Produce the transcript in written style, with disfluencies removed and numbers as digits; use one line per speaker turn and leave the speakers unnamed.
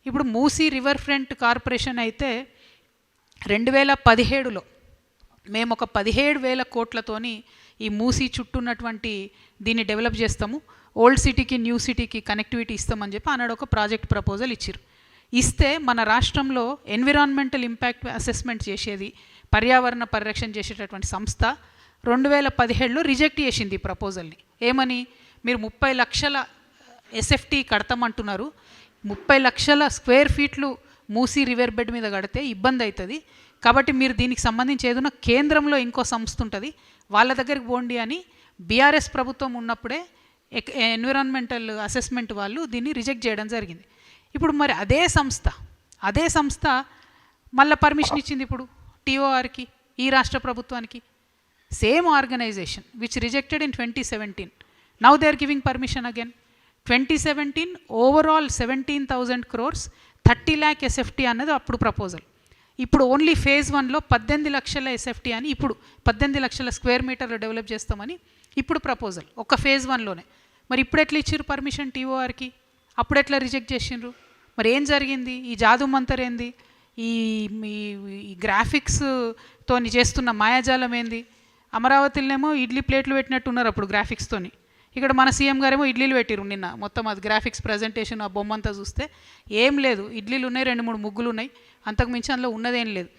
ఇప్పుడు Musi river front corporation అయితే 2017లో మేము ఒక 17,000 కోట్లతోని ఈ మూసీ చుట్టూ ఉన్నటువంటి దీన్ని డెవలప్ చేస్తాము, ఓల్డ్ సిటీకి న్యూ సిటీకి కనెక్టివిటీ ఇస్తామని చెప్పి ఆనాడు ఒక ప్రాజెక్ట్ ప్రపోజల్ ఇచ్చారు. ఇస్తే మన రాష్ట్రంలో ఎన్విరాన్మెంటల్ ఇంపాక్ట్ అసెస్మెంట్ చేసేది, పర్యావరణ పరిరక్షణ చేసేటటువంటి సంస్థ 2017లో రిజెక్ట్ చేసింది ఈ ప్రపోజల్ని. ఏమని, మీరు 30 లక్షల ఎస్ఎఫ్టీ కడతామంటున్నారు, 30 లక్షల స్క్వేర్ ఫీట్లు మూసీ రివర్ బెడ్ మీద కడితే ఇబ్బంది అవుతుంది, కాబట్టి మీరు దీనికి సంబంధించి ఏదైనా కేంద్రంలో ఇంకో సంస్థ ఉంటుంది వాళ్ళ దగ్గరికి పోండి అని బీఆర్ఎస్ ప్రభుత్వం ఉన్నప్పుడే ఎన్విరాన్మెంటల్ అసెస్మెంట్ వాళ్ళు దీన్ని రిజెక్ట్ చేయడం జరిగింది. ఇప్పుడు మరి అదే సంస్థ మళ్ళీ పర్మిషన్ ఇచ్చింది ఇప్పుడు టీఓఆర్కి, ఈ రాష్ట్ర ప్రభుత్వానికి. Same organization which rejected in 2017, now they are giving permission again. 2017 overall 17,000 crores 30 lakh SFT అన్నది అప్పుడు ప్రపోజల్. ఇప్పుడు ఓన్లీ ఫేజ్ 1లో 18 లక్షల ఎస్ఎఫ్టీ అని, ఇప్పుడు 18 లక్షల స్క్వేర్ మీటర్లు డెవలప్ చేస్తామని ఇప్పుడు ప్రపోజల్ ఒక ఫేజ్ 1లోనే. మరి ఇప్పుడు ఎట్లా ఇచ్చారు పర్మిషన్ టీఓఆర్కి, అప్పుడు ఎట్లా రిజెక్ట్ చేసిండ్రు? మరి ఏం జరిగింది? ఈ జాదు మంతర్ ఏంది? ఈ గ్రాఫిక్స్తో చేస్తున్న మాయాజాలం ఏంది? అమరావతిలోనేమో ఇడ్లీ ప్లేట్లు పెట్టినట్టున్నారు అప్పుడు గ్రాఫిక్స్తోని, ఇక్కడ మన సీఎం గారేమో ఇడ్లీలు పెట్టిరు నిన్న. మొత్తం అది గ్రాఫిక్స్ ప్రజెంటేషన్ ఆ బొమ్మంతా చూస్తే ఏం లేదు, ఇడ్లీలు ఉన్నాయి, 2-3 ముగ్గులు ఉన్నాయి, అంతకుమించి అందులో ఉన్నదేం లేదు.